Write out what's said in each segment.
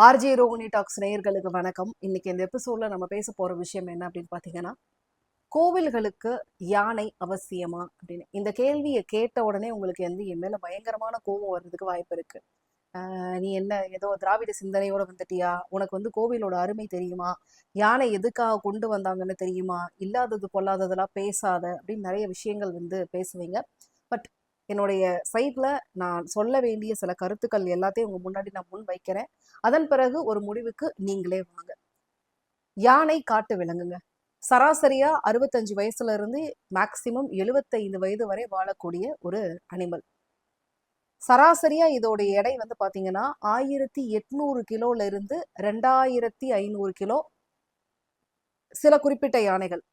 RJ Rohini tax நேயர்களுக்கு வணக்கம். இன்னைக்கு இந்த எபிசோட்ல நம்ம பேச போற விஷயம் என்ன அப்படின்னு பாத்தீங்கன்னா, கோவில்களுக்கு யானை அவசியமா அப்படின்னு. இந்த கேள்வியை கேட்ட உடனே உங்களுக்கு வந்து என் மேல பயங்கரமான கோபம் வர்றதுக்கு வாய்ப்பு இருக்கு. நீ என்ன ஏதோ திராவிட சிந்தனையோட வந்துட்டியா? உனக்கு வந்து கோவிலோட அருமை தெரியுமா? யானை எதுக்காக கொண்டு வந்தாங்கன்னு தெரியுமா? இல்லாதது பொல்லாததெல்லாம் பேசாத அப்படின்னு நிறைய விஷயங்கள் வந்து பேசுவீங்க. பட் என்னுடைய சைட்ல நான் சொல்ல வேண்டிய சில கருத்துக்கள் எல்லாத்தையும் உங்க முன்னாடி நான் முன் வைக்கிறேன். அதன் பிறகு ஒரு முடிவுக்கு நீங்களே வாங்க. யானை காட்டு விலங்குங்க. சராசரியா 65 வயசுல இருந்து மேக்சிமம் 75 வயது வரை வாழக்கூடிய ஒரு அனிமல். சராசரியா இதோட எடை வந்து பாத்தீங்கன்னா 1800 கிலோல இருந்து 2500 கிலோ. சில குறிப்பிட்ட யானைகள்,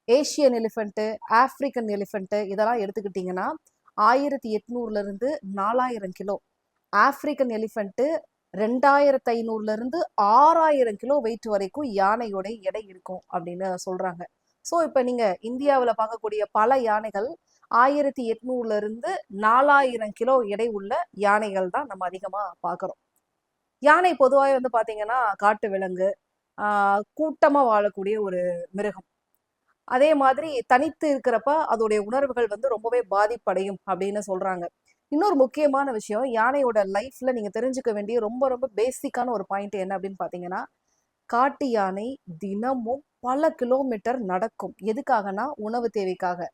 ஏசியன் எலிஃபென்ட், ஆப்பிரிக்கன் எலிஃபென்ட் இதெல்லாம் எடுத்துக்கிட்டீங்கன்னா 1800ல இருந்து 4000 கிலோ. ஆப்பிரிக்கன் எலிஃபென்ட் 2500ல இருந்து 6000 கிலோ வெயிட் வரைக்கும் யானையோட எடை இருக்கும் அப்படின்னு சொல்றாங்க. ஸோ இப்போ நீங்க இந்தியாவில் பார்க்கக்கூடிய பல யானைகள் 1800ல இருந்து 4000 கிலோ எடை உள்ள யானைகள் தான் நம்ம அதிகமா பார்க்குறோம். யானை பொதுவாக வந்து பாத்தீங்கன்னா காட்டு விலங்கு, கூட்டமா வாழக்கூடிய ஒரு மிருகம். அதே மாதிரி தனித்து இருக்கிறப்ப அதோடைய உணர்வுகள் வந்து ரொம்பவே பாதிப்படையும் அப்படின்னு சொல்றாங்க. இன்னொரு முக்கியமான விஷயம், யானையோட லைஃப்ல நீங்க தெரிஞ்சுக்க வேண்டிய ரொம்ப ரொம்ப பேசிக்கான ஒரு பாயிண்ட் என்ன அப்படின்னு பாத்தீங்கன்னா, காட்டு யானை தினமும் பல கிலோமீட்டர் நடக்கும். எதுக்காகனா உணவு தேவைக்காக.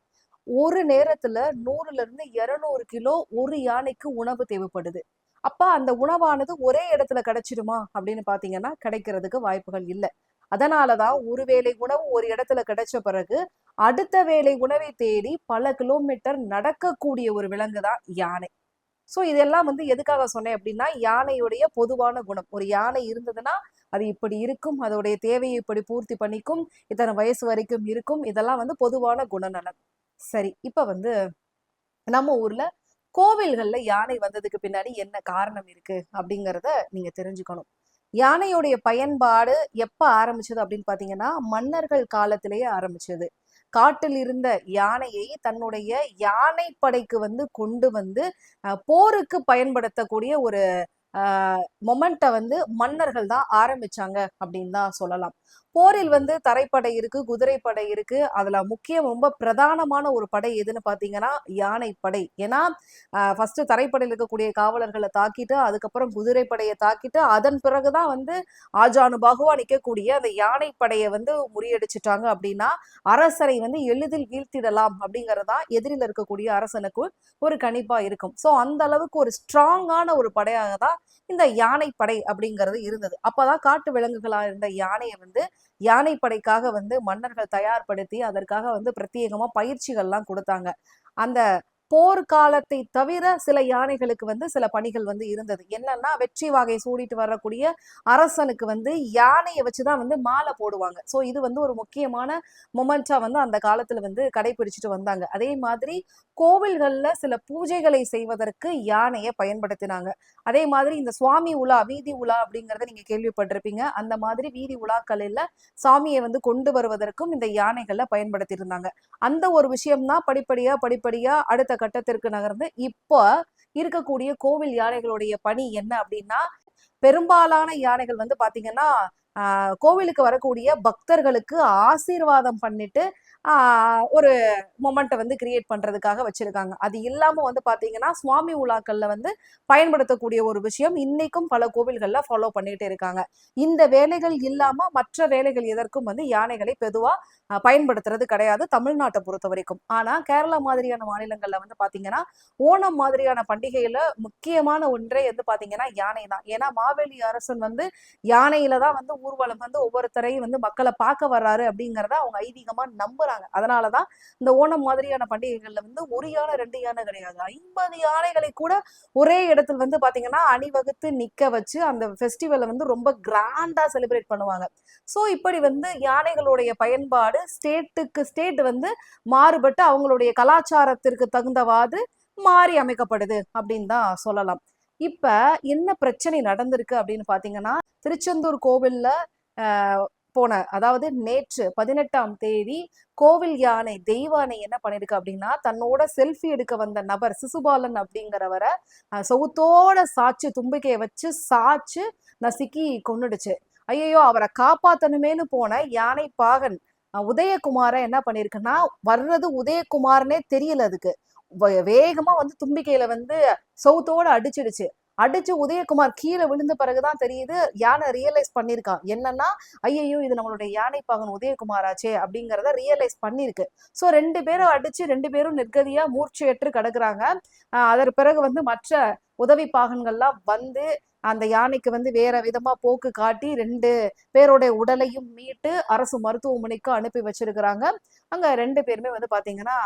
ஒரு நேரத்துல 100ல இருந்து 200 கிலோ ஒரு யானைக்கு உணவு தேவைப்படுது. அப்ப அந்த உணவானது ஒரே இடத்துல கிடைச்சிடுமா அப்படின்னு பாத்தீங்கன்னா கிடைக்கிறதுக்கு வாய்ப்புகள் இல்லை. அதனாலதான் ஒரு வேளை உணவு ஒரு இடத்துல கிடைச்ச பிறகு அடுத்த வேளை உணவை தேடி பல கிலோமீட்டர் நடக்கக்கூடிய ஒரு விலங்கு தான் யானை. சோ இதெல்லாம் வந்து எதுக்காக சொன்னேன் அப்படின்னா, யானையுடைய பொதுவான குணம். ஒரு யானை இருந்ததுன்னா அது இப்படி இருக்கும், அதோடைய தேவையை இப்படி பூர்த்தி பண்ணிக்கும், இத்தனை வயசு வரைக்கும் இருக்கும். இதெல்லாம் வந்து பொதுவான குணநலன். சரி, இப்ப வந்து நம்ம ஊர்ல கோவில்கள்ல யானை வந்ததுக்கு பின்னாடி என்ன காரணம் இருக்கு அப்படிங்கிறத நீங்க தெரிஞ்சுக்கணும். யானையுடைய பயன்பாடு எப்ப ஆரம்பிச்சது அப்படின்னு பாத்தீங்கன்னா, மன்னர்கள் காலத்திலேயே ஆரம்பிச்சது. காட்டில் இருந்த யானையை தன்னுடைய யானை படைக்கு வந்து கொண்டு வந்து போருக்கு பயன்படுத்தக்கூடிய ஒரு மொமெண்ட்டை வந்து மன்னர்கள் தான் ஆரம்பிச்சாங்க அப்படின்னு தான் சொல்லலாம். போரில் வந்து தரைப்படை இருக்கு, குதிரைப்படை இருக்கு. அதுல முக்கியம் ரொம்ப பிரதானமான ஒரு படை எதுன்னு பாத்தீங்கன்னா யானை படை. ஏன்னா ஃபர்ஸ்ட் தரைப்படையில் இருக்கக்கூடிய காவலர்களை தாக்கிட்டு, அதுக்கப்புறம் குதிரைப்படையை தாக்கிட்டு, அதன் பிறகுதான் வந்து ஆஜானு பாகுவா நிற்கக்கூடிய அந்த யானை படையை வந்து முறியடிச்சிட்டாங்க அப்படின்னா அரசரை வந்து எளிதில் வீழ்த்திடலாம் அப்படிங்கறதா எதிரில் இருக்கக்கூடிய அரசனுக்கு ஒரு கணிப்பா இருக்கும். சோ அந்த அளவுக்கு ஒரு ஸ்ட்ராங்கான ஒரு படையாக தான் இந்த யானை படை அப்படிங்கிறது இருந்தது. அப்பதான் காட்டு விலங்குகளா இருந்த யானையை வந்து யானை படைக்காக வந்து மன்னர்கள் தயார்படுத்தி அதற்காக வந்து பிரத்யேகமா பயிற்சிகள்லாம் கொடுத்தாங்க. அந்த போர்க்காலத்தை தவிர சில யானைகளுக்கு வந்து சில பணிகள் வந்து இருந்தது. என்னன்னா, வெற்றி வாகை சூடிட்டு வரக்கூடிய அரசனுக்கு வந்து யானையை வச்சுதான் வந்து மாலை போடுவாங்க. சோ இது வந்து ஒரு முக்கியமான மொமெண்டா வந்து அந்த காலத்துல வந்து கடைபிடிச்சிட்டு வந்தாங்க. அதே மாதிரி கோவில்கள்ல சில பூஜைகளை செய்வதற்கு யானையை பயன்படுத்தினாங்க. அதே மாதிரி இந்த சுவாமி உலா, வீதி உலா அப்படிங்கறத நீங்க கேள்விப்பட்டிருப்பீங்க. அந்த மாதிரி வீதி உலாக்களில் சாமியை வந்து கொண்டு வருவதற்கும் இந்த யானைகளை பயன்படுத்தி இருந்தாங்க. அந்த ஒரு விஷயம் தான் படிப்படியா படிப்படியா அடுத்த கட்டத்திற்கு நகர்ந்து இப்போ இருக்கக்கூடிய கோவில் யானைகளுடைய பணி என்ன அப்படின்னா, பெரும்பாலான யானைகள் வந்து பாத்தீங்கன்னா கோவிலுக்கு வரக்கூடிய பக்தர்களுக்கு ஆசீர்வாதம் பண்ணிட்டு ஒரு மொமெண்ட்டை வந்து கிரியேட் பண்றதுக்காக வச்சிருக்காங்க. அது இல்லாம வந்து பாத்தீங்கன்னா சுவாமி உலாக்கள்ல வந்து பயன்படுத்தக்கூடிய ஒரு விஷயம் இன்னைக்கும் பல கோவில்கள்ல ஃபாலோ பண்ணிட்டு இருக்காங்க. இந்த வேலைகள் இல்லாம மற்ற வேலைகள் எதற்கும் வந்து யானைகளை பொதுவா பயன்படுத்துறது கிடையாது தமிழ்நாட்டை பொறுத்த வரைக்கும். ஆனா கேரளா மாதிரியான மாநிலங்கள்ல வந்து பாத்தீங்கன்னா ஓணம் மாதிரியான பண்டிகையில முக்கியமான ஒன்றே வந்து பாத்தீங்கன்னா யானை தான். ஏன்னா மாவேலி அரசன் வந்து யானையில தான் வந்து ஊர்வலம் வந்து ஒவ்வொருத்தரையும் வந்து மக்களை பார்க்க வர்றாரு அப்படிங்கிறத அவங்க ஐதீகமா நம்புறாங்க. அதனாலதான் இந்த ஓணம் மாதிரியான பண்டிகைகள்ல வந்து ஒரு யானை 2 யானை கிடையாது, 50 யானைகளை கூட ஒரே இடத்துல வந்து பாத்தீங்கன்னா அணிவகுத்து நிக்க வச்சு அந்த ஃபெஸ்டிவலை வந்து ரொம்ப கிராண்டா செலிப்ரேட் பண்ணுவாங்க. சோ இப்படி வந்து யானைகளுடைய பயன்பாடு ஸ்டேட்டுக்கு ஸ்டேட் வந்து மாறுபட்டு அவங்களுடைய கலாச்சாரத்திற்கு தகுந்தவாறு மாறி அமைக்கப்படுது அப்படின்னு தான் சொல்லலாம். இப்ப என்ன பிரச்சனை நடந்திருக்கு அப்படின்னு பாத்தீங்கன்னா, திருச்செந்தூர் கோவில்ல போன அதாவது நேற்று 18ஆம் தேதி கோவில் யானை தெய்வானை என்ன பண்ணிருக்கு அப்படின்னா தன்னோட செல்ஃபி எடுக்க வந்த நபர் சிசுபாலன் அப்படிங்கிறவரை சவுத்தோட சாச்சு தும்பிக்கையை வச்சு சாச்சு நசுக்கி கொன்னுடுச்சு. ஐயோ அவரை காப்பாத்தணுமேனு போன யானை பாகன் உதயகுமார என்ன பண்ணிருக்குன்னா வர்றது உதயகுமார்னே தெரியல அதுக்கு. வேகமா வந்து தும்பிக்கையில வந்து சவுத்தோட அடிச்சிடுச்சு. அடிச்சு உதயகுமார் கீழே விழுந்த பிறகுதான் தெரியுது யானை ரியலைஸ் பண்ணிருக்கான் என்னன்னா ஐயோ இது நம்மளுடைய யானை பாகன் உதயகுமாராச்சே அப்படிங்கிறத ரியலைஸ் பண்ணிருக்கு. ஸோ 2 பேரும் அடிச்சு 2 பேரும் நிர்கதியா மூர்ச்சையற்று கிடக்குறாங்க. அதற்கு பிறகு வந்து மற்ற உதவி பாகன்கள்லாம் வந்து அந்த யானைக்கு வந்து வேற விதமா போக்கு காட்டி 2 பேரோட உடலையும் மீட்டு அரசு மருத்துவமனைக்கு அனுப்பி வச்சிருக்கிறாங்க. அங்க 2 பேருமே வந்து பாத்தீங்கன்னா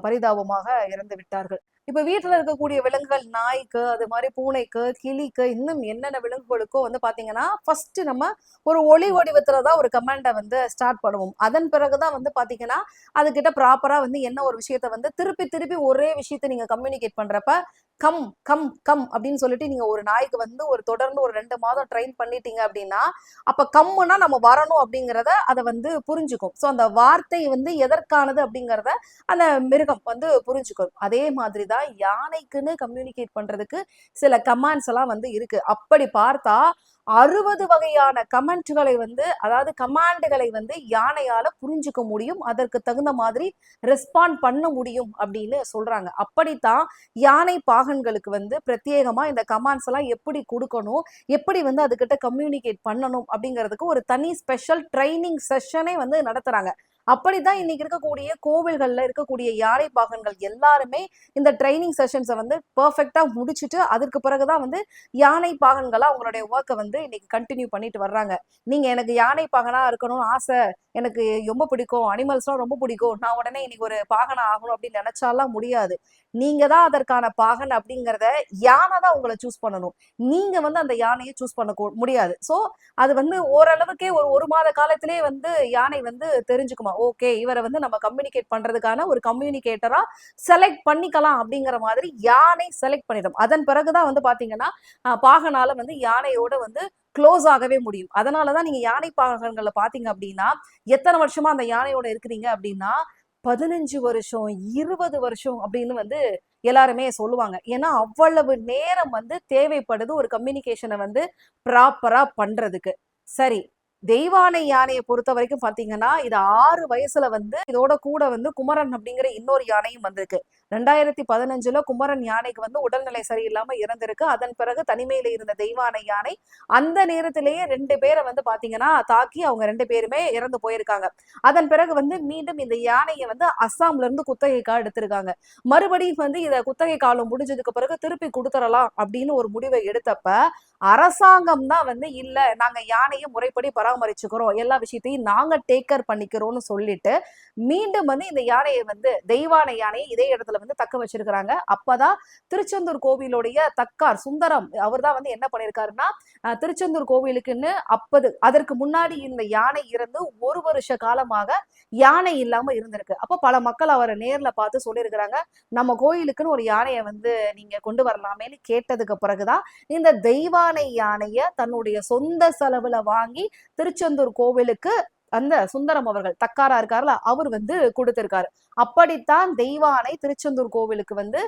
பரிதாபமாக இறந்து விட்டார்கள். இப்ப வீட்டுல இருக்கக்கூடிய விலங்குகள் நாய்க்கு அது மாதிரி பூனைக்கு கிளிக்கு இன்னும் என்னென்ன விலங்குகளுக்கோ வந்து பாத்தீங்கன்னா ஃபர்ஸ்ட் நம்ம ஒரு ஒளி வடிவத்துலதான் ஒரு கமாண்டை வந்து ஸ்டார்ட் பண்ணுவோம். அதன் பிறகுதான் வந்து பாத்தீங்கன்னா அதுகிட்ட ப்ராப்பரா வந்து என்ன ஒரு விஷயத்த வந்து திருப்பி திருப்பி ஒரே விஷயத்த நீங்க கம்யூனிகேட் பண்றப்ப கம் கம் கம் அப்படின்னு சொல்லிட்டு நீங்க ஒரு நாய்க்கு வந்து ஒரு தொடர்ந்து ஒரு 2 மாதம் ட்ரெயின் பண்ணிட்டீங்க அப்படின்னா அப்ப கம்முன்னா நம்ம வரணும் அப்படிங்கிறத அதை வந்து புரிஞ்சுக்கும். ஸோ அந்த வார்த்தை வந்து எதற்கானது அப்படிங்கிறத அந்த மிருகம் வந்து புரிஞ்சுக்கும். அதே மாதிரிதான் யானைக்குன்னு கம்யூனிகேட் பண்றதுக்கு சில கமாண்ட்ஸ் எல்லாம் வந்து இருக்கு. அப்படி பார்த்தா 60 வகையான கமெண்ட்களை வந்து அதாவது கமாண்டுகளை வந்து யானையால புரிஞ்சுக்க முடியும், அதற்கு தகுந்த மாதிரி ரெஸ்பாண்ட் பண்ண முடியும் அப்படின்னு சொல்றாங்க. அப்படித்தான் யானை பாகன்களுக்கு வந்து பிரத்யேகமா இந்த கமாண்ட்ஸ் எல்லாம் எப்படி கொடுக்கணும், எப்படி வந்து அதுகிட்ட கம்யூனிகேட் பண்ணணும் அப்படிங்கிறதுக்கு ஒரு தனி ஸ்பெஷல் ட்ரைனிங் செஷனே வந்து நடத்துறாங்க. அப்படிதான் இன்னைக்கு இருக்கக்கூடிய கோவில்கள்ல இருக்கக்கூடிய யானை பாகன்கள் எல்லாருமே இந்த ட்ரைனிங் செஷன்ஸை வந்து பெர்ஃபெக்டா முடிச்சுட்டு அதற்கு பிறகுதான் வந்து யானை பாகன்களா அவங்களுடைய ஒர்க்கை வந்து இன்னைக்கு கண்டினியூ பண்ணிட்டு வர்றாங்க. நீங்க எனக்கு யானை பாகனா இருக்கணும்னு ஆசை, எனக்கு ரொம்ப பிடிக்கும், அனிமல்ஸ்லாம் ரொம்ப பிடிக்கும், நான் உடனே இன்னைக்கு ஒரு பாகனா ஆகணும் அப்படின்னு நினைச்சாலாம் முடியாது. நீங்க தான் அதற்கான பாகன் அப்படிங்கிறத யானை தான் உங்களை சூஸ் பண்ணணும். நீங்க வந்து அந்த யானையை சூஸ் பண்ண முடியாது. ஸோ அது வந்து ஓரளவுக்கே ஒரு மாத காலத்திலே வந்து யானை வந்து தெரிஞ்சுக்குமா, ஓகே இவரை வந்து நம்ம கம்யூனிகேட் பண்றதுக்கான ஒரு கம்யூனிகேட்டரா செலக்ட் பண்ணிக்கலாம் அப்படிங்கிற மாதிரி யானை செலக்ட் பண்ணிடும். அதன் பிறகுதான் வந்து பாத்தீங்கன்னா பாகனால வந்து யானையோட வந்து க்ளோஸ் ஆகவே முடியும். அதனாலதான் நீங்க யானை பாகன்களை பாத்தீங்க அப்படின்னா எத்தனை வருஷமா அந்த யானையோட இருக்கிறீங்க அப்படின்னா 15 வருஷம் 20 வருஷம் அப்படின்னு வந்து எல்லாருமே சொல்லுவாங்க. ஏன்னா அவ்வளவு நேரம் வந்து தேவைப்படுது ஒரு கம்யூனிகேஷனை வந்து ப்ராப்பரா பண்றதுக்கு. சரி, தெய்வானை யானையை பொறுத்த வரைக்கும் பாத்தீங்கன்னா இது 6 வயசுல வந்து இதோட கூட வந்து குமரன் அப்படிங்கிற இன்னொரு யானையும் வந்திருக்கு. 2015 குமரன் யானைக்கு வந்து உடல்நிலை சரியில்லாம இறந்திருக்கு. அதன் பிறகு தனிமையில இருந்த தெய்வானை யானை அந்த நேரத்திலேயே 2 பேரை வந்து பாத்தீங்கன்னா தாக்கி அவங்க 2 பேருமே இறந்து போயிருக்காங்க. அதன் பிறகு வந்து மீண்டும் இந்த யானையை வந்து அஸ்ஸாம்ல இருந்து குத்தகைக்காக எடுத்திருக்காங்க. மறுபடியும் வந்து இத குத்தகை காலம் முடிஞ்சதுக்கு பிறகு திருப்பி கொடுத்துடலாம் அப்படின்னு ஒரு முடிவை எடுத்தப்ப அரசாங்கம் தான் வந்து இல்ல நாங்க யானையை முறைப்படி பராமரிச்சுக்கிறோம், எல்லா விஷயத்தையும் நாங்க டேக் கேர் பண்ணிக்கிறோம்னு சொல்லிட்டு மீண்டும் வந்து இந்த யானையை வந்து தெய்வானை யானையை இதே இடத்துல வந்து தக்க வச்சிருக்கிறாங்க. அப்பதான் திருச்செந்தூர் கோவிலுடைய தக்கார் சுந்தரம் அவர் தான் வந்து என்ன பண்ணிருக்காருன்னா திருச்செந்தூர் கோவிலுக்குன்னு அதற்கு முன்னாடி இந்த யானை இருந்து 1 வருஷ காலமாக யானை இல்லாம இருந்திருக்கு. அப்ப பல மக்கள் அவரை நேர்ல பார்த்து சொல்லியிருக்கிறாங்க, நம்ம கோயிலுக்குன்னு ஒரு யானையை வந்து நீங்க கொண்டு வரலாமேன்னு கேட்டதுக்கு பிறகுதான் இந்த தெய்வானை யானைய தன்னுடைய சொந்த செலவுல வாங்கி திருச்செந்தூர் கோவிலுக்கு அந்த சுந்தரம் அவர்கள் தக்காரா இருக்காருல அவர் வந்து கொடுத்திருக்காரு. அப்படித்தான் தெய்வானை திருச்செந்தூர் கோவிலுக்கு வந்து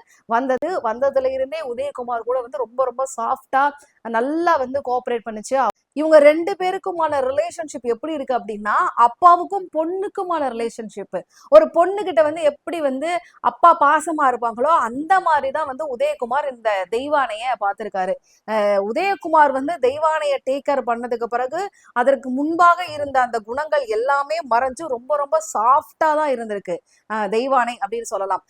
வந்ததுல இருந்தே உதயகுமார் கூட வந்து ரொம்ப ரொம்ப சாஃப்டா நல்லா வந்து கோஆபரேட் பண்ணுச்சு. இவங்க 2 பேருக்குமான ரிலேஷன்ஷிப் எப்படி இருக்கு அப்படின்னா அப்பாவுக்கும் பொண்ணுக்குமான ரிலேஷன்ஷிப். ஒரு பொண்ணு கிட்ட வந்து எப்படி வந்து அப்பா பாசமா இருப்பாங்களோ அந்த மாதிரிதான் வந்து உதயகுமார் இந்த தெய்வானைய பார்த்திருக்காரு. உதயகுமார் வந்து தெய்வானைய டேக் கேர் பண்ணதுக்கு பிறகு அதற்கு முன்பாக இருந்த அந்த குணங்கள் எல்லாமே மறைஞ்சு ரொம்ப ரொம்ப சாஃப்டா தான் இருந்திருக்கு தெய்வானை அப்படின்னு சொல்லலாம்.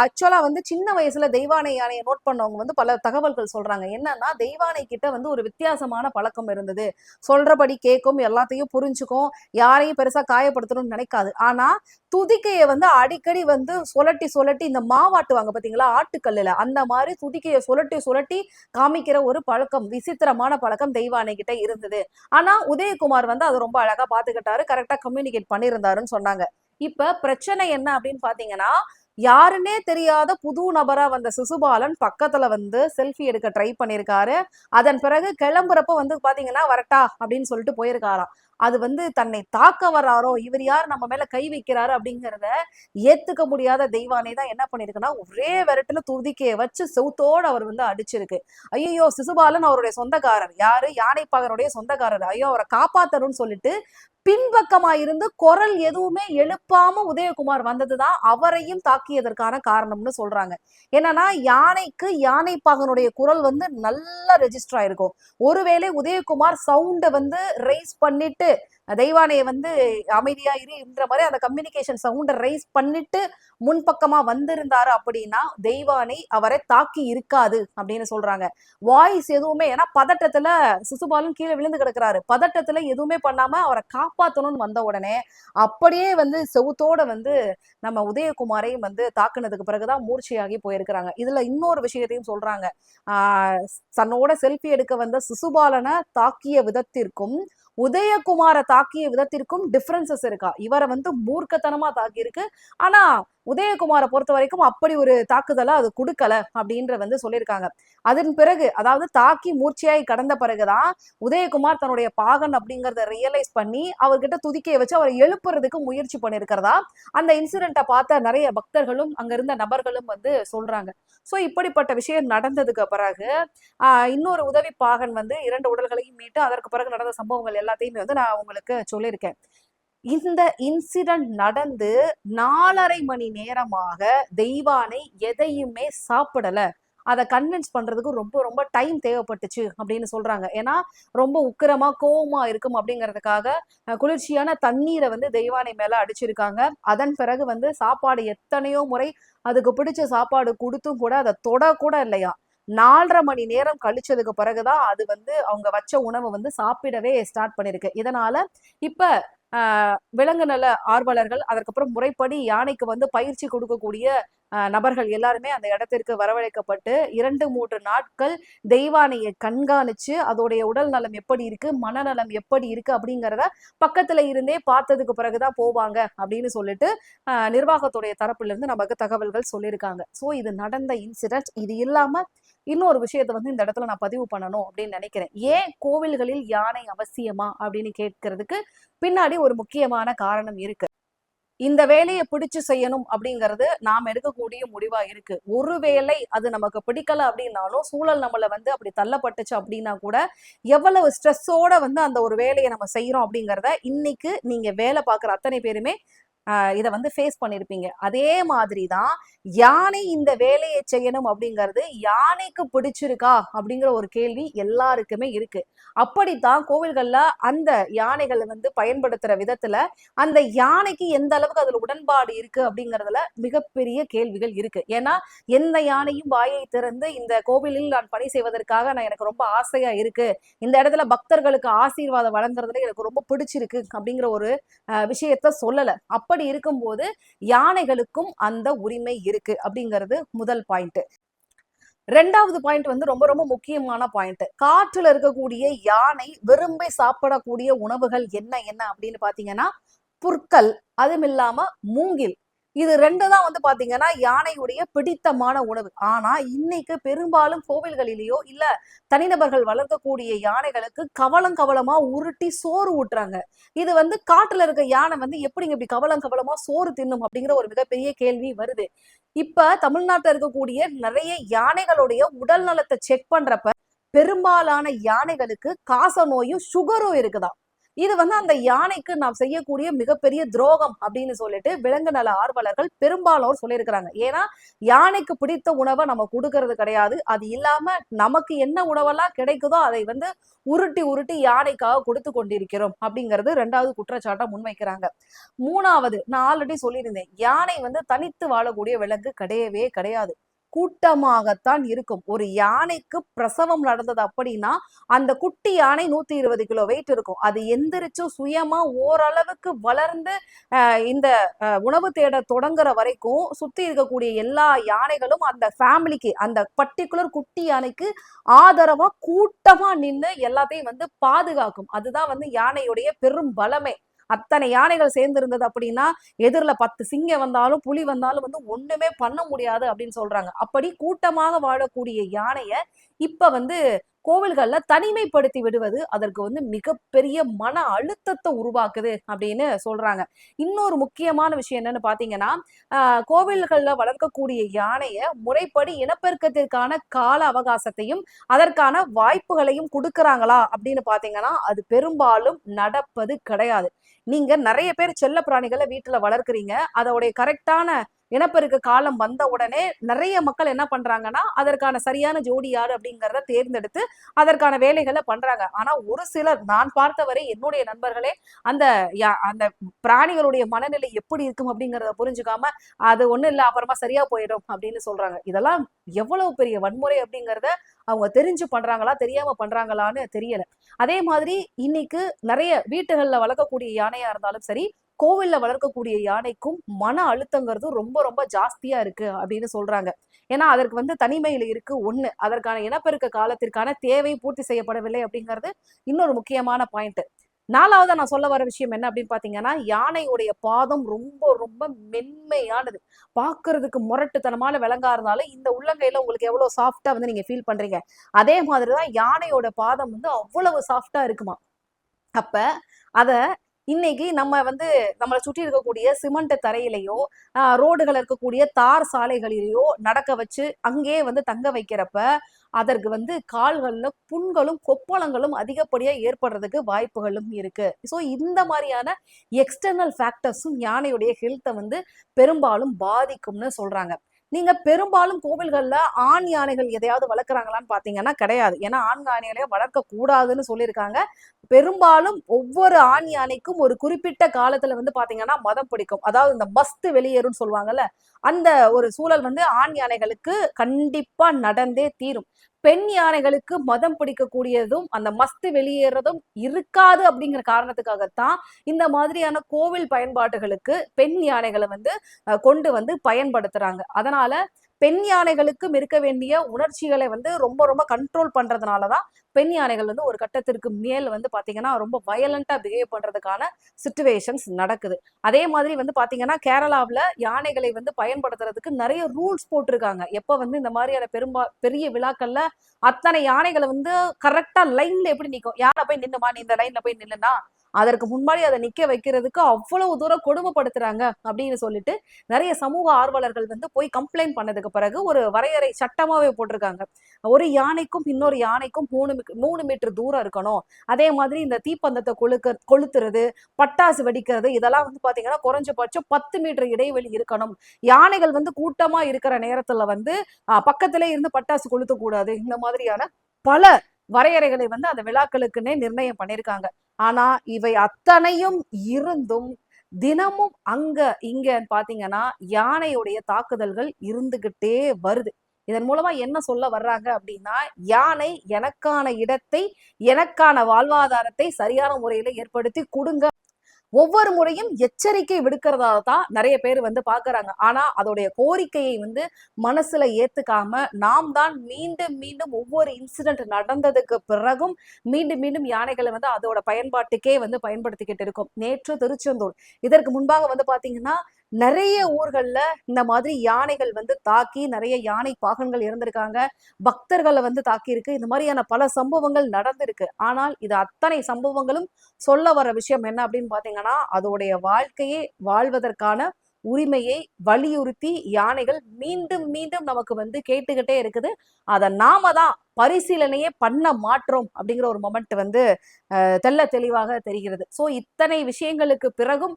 ஆக்சுவலா வந்து சின்ன வயசுல தெய்வானை யானையை நோட் பண்ணவங்க வந்து பல தகவல்கள் சொல்றாங்க. என்னன்னா தெய்வானை கிட்ட வந்து ஒரு வித்தியாசமான பழக்கம் இருந்தது. சொல்றபடி கேட்கும், எல்லாத்தையும் புரிஞ்சுக்கும், யாரையும் பெருசா காயப்படுத்தணும்னு நினைக்காது. ஆனா துதிக்கையை வந்து அடிக்கடி வந்து சுழட்டி சுழட்டி இந்த மாவாட்டுவாங்க பாத்தீங்களா ஆட்டுக்கல்லுல, அந்த மாதிரி துதிக்கையை சுழட்டி சுழட்டி காமிக்கிற ஒரு பழக்கம், விசித்திரமான பழக்கம் தெய்வானை கிட்ட இருந்தது. ஆனா உதயகுமார் வந்து அதை ரொம்ப அழகா பாத்துக்கிட்டாரு, கரெக்டா கம்யூனிகேட் பண்ணியிருந்தாருன்னு சொன்னாங்க. இப்ப பிரச்சனை என்ன அப்படின்னு பாத்தீங்கன்னா யாருன்னே தெரியாத புது நபரா வந்த சிசுபாலன் பக்கத்துல வந்து செல்ஃபி எடுக்க ட்ரை பண்ணிருக்காரு. அதன் பிறகு கிளம்புறப்ப வந்து பாத்தீங்கன்னா வரட்டா அப்படின்னு சொல்லிட்டு போயிருக்காராம். அது வந்து தன்னை தாக்க வர்றாரோ, இவர் யார் நம்ம மேல கை வைக்கிறாரு அப்படிங்கிறத ஏத்துக்க முடியாத தெய்வானை தான் என்ன பண்ணிருக்குன்னா ஒரே விரட்டுல துதிக்கைய வச்சு செவுத்தோட அவர் வந்து அடிச்சிருக்கு. ஐயோ, சிசுபாலன் அவருடைய சொந்தக்காரர், யாரு, யானைப்பாகனுடைய சொந்தக்காரர், ஐயோ அவரை காப்பாத்தணும்னு சொல்லிட்டு பின்பக்கமா இருந்து குரல் எதுவுமே எழுப்பாம உதயகுமார் வந்ததுதான் அவரையும் தாக்கியதற்கான காரணம்னு சொல்றாங்க. என்னன்னா யானைப்பாகனுடைய குரல் வந்து நல்லா ரெஜிஸ்டர் ஆயிருக்கும். ஒருவேளை உதயகுமார் சவுண்ட வந்து ரைஸ் பண்ணிட்டு தெய்வானையை வந்து அமைதியா இருன்ற மாதிரி அந்த கம்யூனிகேஷன் சவுண்ட ரைஸ் பண்ணிட்டு முன்பக்கமா வந்திருந்தாரு அப்படின்னா தெய்வானை அவரை தாக்கி இருக்காது அப்படின்னு சொல்றாங்க. வாய்ஸ் எதுவுமே, ஏன்னா பதட்டத்துல சிசுபாலன் கீழே விழுந்து கிடக்குறாரு, பதட்டத்துல எதுவுமே பண்ணாம அவரை காப்பாத்தணும்னு வந்த உடனே அப்படியே வந்து செவுத்தோட வந்து நம்ம உதயகுமாரையும் வந்து தாக்குனதுக்கு பிறகுதான் மூர்ச்சையாகி போயிருக்கிறாங்க. இதுல இன்னொரு விஷயத்தையும் சொல்றாங்க. தன்னோட செல்ஃபி எடுக்க வந்த சிசுபாலனை தாக்கிய விதத்திற்கும் உதயகுமாரை தாக்கிய விதத்திற்கும் டிஃபரன்சஸ் இருக்கா. இவரை வந்து மூர்க்கத்தனமா தாக்கி இருக்கு, ஆனா உதயகுமாரை பொறுத்த வரைக்கும் அப்படி ஒரு தாக்குதலை அது கொடுக்கல அப்படின்ற வந்து சொல்லியிருக்காங்க. அதன் பிறகு, அதாவது தாக்கி மூர்ச்சையாய் கடந்த பிறகுதான் உதயகுமார் தன்னுடைய பாகன் அப்படிங்கறத ரியலைஸ் பண்ணி அவர்கிட்ட துதிக்கையை வச்சு அவரை எழுப்புறதுக்கு முயற்சி பண்ணிருக்கிறதா அந்த இன்சிடென்ட்டை பார்த்த நிறைய பக்தர்களும் அங்க இருந்த நபர்களும் வந்து சொல்றாங்க. சோ இப்படிப்பட்ட விஷயம் நடந்ததுக்கு பிறகு இன்னொரு உதவி பாகன் வந்து 2 உடல்களையும் மீட்டு அதற்கு பிறகு நடந்த சம்பவங்கள் எல்லாத்தையுமே வந்து நான் உங்களுக்கு சொல்லியிருக்கேன். இந்த இன்சிடென்ட் நடந்து 4.5 மணி நேரமாக தெய்வானை எதையுமே சாப்பிடல. அதை கன்வின்ஸ் பண்றதுக்கு ரொம்ப ரொம்ப டைம் தேவைப்பட்டுச்சு அப்படின்னு சொல்றாங்க. ஏன்னா ரொம்ப உக்கிரமா கோவமா இருக்கும் அப்படிங்கிறதுக்காக குளிர்ச்சியான தண்ணீரை வந்து தெய்வானை மேல அடிச்சிருக்காங்க. அதன் பிறகு வந்து சாப்பாடு எத்தனையோ முறை அதுக்கு பிடிச்ச சாப்பாடு கொடுத்தும் கூட அதை தொட கூட இல்லையா. 4.5 மணி நேரம் கழிச்சதுக்கு பிறகுதான் அது வந்து அவங்க வச்ச உணவை வந்து சாப்பிடவே ஸ்டார்ட் பண்ணிருக்கு. இதனால இப்ப விலங்கு நல ஆர்வலர்கள், அதற்கப்புறம் முறைப்படி யானைக்கு வந்து பயிற்சி கொடுக்கக்கூடிய நபர்கள் எல்லாருமே அந்த இடத்திற்கு வரவழைக்கப்பட்டு 2-3 நாட்கள் தெய்வானையை கண்காணிச்சு அதோடைய உடல் நலம் எப்படி இருக்கு, மனநலம் எப்படி இருக்கு அப்படிங்கிறத பக்கத்துல இருந்தே பார்த்ததுக்கு பிறகுதான் போவாங்க அப்படின்னு சொல்லிட்டு நிர்வாகத்துடைய தரப்புல இருந்து நமக்கு தகவல்கள் சொல்லியிருக்காங்க. சோ இது நடந்த இன்சிடென்ட். இது இல்லாம இன்னொரு விஷயத்த வந்து இந்த இடத்துல நான் பதிவு பண்ணணும் அப்படின்னு நினைக்கிறேன். ஏன் கோவில்களில் யானை அவசியமா அப்படின்னு கேட்கறதுக்கு பின்னாடி ஒரு முக்கியமான காரணம் இருக்கு. இந்த வேலையை பிடிச்சு செய்யணும் அப்படிங்கிறது நாம் எடுக்கக்கூடிய முடிவா இருக்கு. ஒருவேளை அது நமக்கு பிடிக்கல அப்படின்னாலும் சூழல் நம்மள வந்து அப்படி தள்ளப்பட்டுச்சு அப்படின்னா கூட எவ்வளவு ஸ்ட்ரெஸ்ஸோட வந்து அந்த ஒரு வேலையை நம்ம செய்யறோம் அப்படிங்கிறத இன்னைக்கு நீங்க வேலை பார்க்குற அத்தனை பேருமே இதை வந்து ஃபேஸ் பண்ணிருப்பீங்க. அதே மாதிரிதான் யானை இந்த வேலையை செய்யணும் அப்படிங்கிறது யானைக்கு பிடிச்சிருக்கா அப்படிங்கிற ஒரு கேள்வி எல்லாருக்குமே இருக்கு. அப்படித்தான் கோவில்கள்ல அந்த யானைகளை வந்து பயன்படுத்துற விதத்துல அந்த யானைக்கு எந்த அளவுக்கு அதுல உடன்பாடு இருக்கு அப்படிங்கறதுல மிகப்பெரிய கேள்விகள் இருக்கு. ஏன்னா எந்த யானையும் வாயை திறந்து இந்த கோவிலில் நான் பணி செய்வதற்காக நான் எனக்கு ரொம்ப ஆசையா இருக்கு, இந்த இடத்துல பக்தர்களுக்கு ஆசீர்வாதம் வழங்குறதுல எனக்கு ரொம்ப பிடிச்சிருக்கு அப்படிங்கிற ஒரு விஷயத்த சொல்லல. அப்படி இருக்கும்போது யானைகளுக்கும் அந்த உரிமை இருக்கு அப்படிங்கிறது முதல் பாயிண்ட். 2வது பாயிண்ட் வந்து ரொம்ப ரொம்ப முக்கியமான பாயிண்ட். காற்றுல இருக்கக்கூடிய யானை விரும்பி சாப்பிடக்கூடிய உணவுகள் என்ன என்ன அப்படின்னு பாத்தீங்கன்னா புற்கள், அதுவும் இல்லாம மூங்கில். இது 2 தான் வந்து பாத்தீங்கன்னா யானையுடைய பிடித்தமான உணவு. ஆனா இன்னைக்கு பெரும்பாலும் கோவில்களிலேயோ இல்ல தனிநபர்கள் வளர்க்கக்கூடிய யானைகளுக்கு கவலமா உருட்டி சோறு ஊட்டுறாங்க. இது வந்து காட்டுல இருக்க யானை வந்து எப்படிங்க இப்படி கவலமா சோறு தின்னும் அப்படிங்கிற ஒரு மிகப்பெரிய கேள்வி வருது. இப்ப தமிழ்நாட்டுல இருக்கக்கூடிய நிறைய யானைகளுடைய உடல் நலத்தை செக் பண்றப்ப பெரும்பாலான யானைகளுக்கு காச நோயும் சுகரும் இருக்குதாம். இது வந்து அந்த யானைக்கு நாம் செய்யக்கூடிய மிகப்பெரிய துரோகம் அப்படின்னு சொல்லிட்டு விலங்கு நல ஆர்வலர்கள் பெரும்பாலோர் சொல்லியிருக்கிறாங்க. ஏன்னா யானைக்கு பிடித்த உணவை நம்ம கொடுக்கறது கிடையாது. அது இல்லாம நமக்கு என்ன உணவெல்லாம் கிடைக்குதோ அதை வந்து உருட்டி உருட்டி யானைக்காக கொடுத்து கொண்டிருக்கிறோம் அப்படிங்கிறது 2வது குற்றச்சாட்டை முன்வைக்கிறாங்க. 3வது, நான் ஆல்ரெடி சொல்லியிருந்தேன், யானை வந்து தனித்து வாழக்கூடிய விலங்கு கிடையவே கிடையாது, கூட்டமாகத்தான் இருக்கும். ஒரு யானைக்கு பிரசவம் நடந்தது அப்படின்னா அந்த குட்டி யானை 120 கிலோ வெயிட் இருக்கும். அது எந்திரிச்சு சுயமா ஓரளவுக்கு வளர்ந்து இந்த உணவு தேட தொடங்குற வரைக்கும் சுத்தி இருக்கக்கூடிய எல்லா யானைகளும் அந்த ஃபேமிலிக்கு, அந்த பர்டிகுலர் குட்டி யானைக்கு ஆதரவா கூட்டமா நின்று எல்லாத்தையும் வந்து பாதுகாக்கும். அதுதான் வந்து யானையுடைய பெரும் பலமே. அத்தனை யானைகள் சேர்ந்து இருந்தது அப்படின்னா எதிரில 10 சிங்கம் வந்தாலும் புலி வந்தாலும் வந்து ஒண்ணுமே பண்ண முடியாது அப்படின்னு சொல்றாங்க. அப்படி கூட்டமாக வாழக்கூடிய யானைய இப்ப வந்து கோவில்கள்ல தனிமைப்படுத்தி விடுவது அதற்கு வந்து மிகப்பெரிய மன அழுத்தத்தை உருவாக்குது அப்படின்னு சொல்றாங்க. இன்னொரு முக்கியமான விஷயம் என்னன்னு பாத்தீங்கன்னா, கோவில்கள்ல வளர்க்கக்கூடிய யானைய முறைப்படி இனப்பெருக்கத்திற்கான கால அவகாசத்தையும் அதற்கான வாய்ப்புகளையும் கொடுக்கறாங்களா அப்படின்னு பாத்தீங்கன்னா அது பெரும்பாலும் நடப்பது கிடையாது. நீங்க நிறைய பேர் செல்ல பிராணிகளை வீட்டுல வளர்க்குறீங்க, அதோடைய கரெக்டான இனப்பெருக்க காலம் வந்த உடனே நிறைய மக்கள் என்ன பண்றாங்கன்னா அதற்கான சரியான ஜோடி யாரு அப்படிங்கிறத தேர்ந்தெடுத்து அதற்கான வேலைகளை பண்றாங்க. ஆனா ஒரு சிலர், நான் பார்த்தவரை என்னுடைய நண்பர்களே அந்த அந்த பிராணிகளுடைய மனநிலை எப்படி இருக்கும் அப்படிங்கறத புரிஞ்சுக்காம அது ஒண்ணும் இல்ல அப்புறமா சரியா போயிடும் அப்படின்னு சொல்றாங்க. இதெல்லாம் எவ்வளவு பெரிய வன்முறை அப்படிங்கறத அவங்க தெரிஞ்சு பண்றாங்களா தெரியாம பண்றாங்களான்னு தெரியல. அதே மாதிரி இன்னைக்கு நிறைய வீட்டுகள்ல வளர்க்கக்கூடிய யானையா இருந்தாலும் சரி, கோவில்ல வளர்க்கக்கூடிய யானைக்கும் மன அழுத்தங்கிறது ரொம்ப ரொம்ப ஜாஸ்தியா இருக்கு அப்படின்னு சொல்றாங்க. ஏன்னா அதற்கு வந்து தனிமையில இருக்கு ஒண்ணு, அதற்கான இனப்பெருக்க காலத்திற்கான தேவை பூர்த்தி செய்யப்படவில்லை அப்படிங்கிறது இன்னொரு முக்கியமான பாயிண்ட். நாலாவதா நான் சொல்ல வர விஷயம் என்ன அப்படின்னு பாத்தீங்கன்னா, யானையுடைய பாதம் ரொம்ப ரொம்ப மென்மையானது. பாக்குறதுக்கு முரட்டுத்தனமான விலங்கா இருந்தாலும் இந்த உள்ளங்கையில உங்களுக்கு எவ்வளவு சாஃப்டா வந்து நீங்க ஃபீல் பண்றீங்க, அதே மாதிரிதான் யானையோட பாதம் வந்து அவ்வளவு சாஃப்டா இருக்குமா. அப்ப அத இன்னைக்கு நம்ம வந்து நம்மளை சுற்றி இருக்கக்கூடிய சிமெண்ட் தரையிலையோ ரோடுகள் இருக்கக்கூடிய தார் சாலைகளிலேயோ நடக்க வச்சு அங்கேயே வந்து தங்க வைக்கிறப்ப அதற்கு வந்து கால்கள்ல புண்களும் கொப்பளங்களும் அதிகப்படியா ஏற்படுறதுக்கு வாய்ப்புகளும் இருக்கு. ஸோ இந்த மாதிரியான எக்ஸ்டர்னல் ஃபேக்டர்ஸும் யானையுடைய ஹெல்த்தை வந்து பெரும்பாலும் பாதிக்கும்னு சொல்றாங்க. நீங்க பெரும்பாலும் கோவில்கள்ல ஆண் யானைகள் எதையாவது வளர்க்குறாங்களான்னு பாத்தீங்கன்னா கிடையாது. ஏன்னா ஆண் யானைகளையே வளர்க்க கூடாதுன்னு சொல்லியிருக்காங்க. பெரும்பாலும் ஒவ்வொரு ஆண் யானைக்கும் ஒரு குறிப்பிட்ட காலத்துல வந்து பாத்தீங்கன்னா மதம் பிடிக்கும், அதாவது இந்த மஸ்து வெளியேறும்னு சொல்லுவாங்கல்ல, அந்த ஒரு சூழல் வந்து ஆண் யானைகளுக்கு கண்டிப்பா நடந்தே தீரும். பெண் யானைகளுக்கு மதம் பிடிக்கக்கூடியதும் அந்த மஸ்து வெளியேறதும் இருக்காது அப்படிங்கிற காரணத்துக்காகத்தான் இந்த மாதிரியான கோவில் பயன்பாட்டுகளுக்கு பெண் யானைகளை வந்து கொண்டு வந்து பயன்படுத்துறாங்க. அதனால பெண் யானைகளுக்கும் இருக்க வேண்டிய உணர்ச்சிகளை வந்து ரொம்ப ரொம்ப கண்ட்ரோல் பண்றதுனாலதான் பெண் யானைகள் வந்து ஒரு கட்டத்திற்கு மேல் வந்து பாத்தீங்கன்னா ரொம்ப வயலண்டா பிஹேவ் பண்றதுக்கான சிச்சுவேஷன்ஸ் நடக்குது. அதே மாதிரி வந்து பாத்தீங்கன்னா கேரளாவுல யானைகளை வந்து பயன்படுத்துறதுக்கு நிறைய ரூல்ஸ் போட்டிருக்காங்க. எப்ப வந்து இந்த மாதிரியான பெரிய விழாக்கள்ல அத்தனை யானைகளை வந்து கரெக்டா லைன்ல எப்படி நிக்கும், யானை போய் நின்னுமா நீ இந்த லைன்ல போய் நில்லுனா அதற்கு முன்னாடி அதை நிக்க வைக்கிறதுக்கு அவ்வளவு தூரம் கொடுமைப்படுத்துறாங்க அப்படின்னு சொல்லிட்டு நிறைய சமூக ஆர்வலர்கள் வந்து போய் கம்ப்ளைண்ட் பண்ணதுக்கு பிறகு ஒரு வரையறை சட்டமாவே போட்டிருக்காங்க. ஒரு யானைக்கும் இன்னொரு யானைக்கும் 3 மீட்டர் தூரம் இருக்கணும். அதே மாதிரி இந்த தீப்பந்தத்தை கொளுத்துறது, பட்டாசு வெடிக்கிறது இதெல்லாம் வந்து பாத்தீங்கன்னா குறைஞ்சபட்சம் 10 மீட்டர் இடைவெளி இருக்கணும். யானைகள் வந்து கூட்டமா இருக்கிற நேரத்துல வந்து பக்கத்திலே இருந்து பட்டாசு கொளுத்த கூடாது. இந்த மாதிரியான பல வரையறைகளை வந்து அந்த விழாக்களுக்குன்னே நிர்ணயம் பண்ணியிருக்காங்க. ஆனா இவை அத்தனையும் இருந்தும் தினமும் அங்க இங்க பாத்தீங்கன்னா யானையுடைய தாக்குதல்கள் இருந்துகிட்டே வருது. இதன் மூலமா என்ன சொல்ல வர்றாங்க அப்படின்னா, யானை எனக்கான இடத்தை எனக்கான வாழ்வாதாரத்தை சரியான முறையில ஏற்படுத்தி கொடுங்க. ஒவ்வொரு முறையும் எச்சரிக்கை விடுக்கிறதா தான் நிறைய பேர் வந்து பாக்குறாங்க. ஆனா அதோடைய கோரிக்கையை வந்து மனசுல ஏத்துக்காம நாம் தான் மீண்டும் மீண்டும் ஒவ்வொரு இன்சிடென்ட் நடந்ததுக்கு பிறகும் மீண்டும் மீண்டும் யானைகளை வந்து அதோட பயன்பாட்டுக்கே வந்து பயன்படுத்திக்கிட்டு இருக்கோம். நேற்று திருச்செந்தூர், இதற்கு முன்பாக வந்து பாத்தீங்கன்னா நிறைய ஊர்கள்ல இந்த மாதிரி யானைகள் வந்து தாக்கி நிறைய யானை பாகன்கள் இறந்திருக்காங்க, பக்தர்களை வந்து தாக்கி இருக்கு. இந்த மாதிரியான பல சம்பவங்கள் நடந்திருக்கு. ஆனால் இது அத்தனை சம்பவங்களும் சொல்ல வர விஷயம் என்ன அப்படின்னு பாத்தீங்கன்னா, அதோடைய வாழ்க்கையை வாழ்வதற்கான உரிமையை வலியுறுத்தி யானைகள் மீண்டும் மீண்டும் நமக்கு வந்து கேட்டுக்கிட்டே இருக்குது. அதை நாம தான் பரிசீலனையே பண்ண மாற்றோம் அப்படிங்கிற ஒரு மொமெண்ட் வந்து தெள்ள தெளிவாக தெரிகிறது. சோ இத்தனை விஷயங்களுக்கு பிறகும்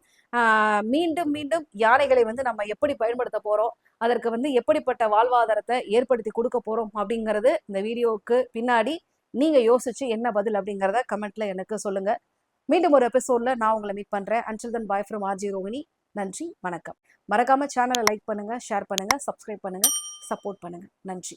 மீண்டும் மீண்டும் யானைகளை வந்து நம்ம எப்படி பயன்படுத்த போறோம், அதற்கு வந்து எப்படிப்பட்ட வாழ்வாதாரத்தை ஏற்படுத்தி கொடுக்க போறோம் அப்படிங்கிறது இந்த வீடியோவுக்கு பின்னாடி நீங்க யோசிச்சு என்ன பதில் அப்படிங்கிறத கமெண்ட்ல எனக்கு சொல்லுங்க. மீண்டும் ஒரு எபிசோட்ல நான் உங்களை மீட் பண்றேன். Until then bye from RJ Rohini. நன்றி, வணக்கம். மறக்காம சேனலை லைக் பண்ணுங்க, ஷேர் பண்ணுங்க, சப்ஸ்கிரைப் பண்ணுங்க, சப்போர்ட் பண்ணுங்க. நன்றி.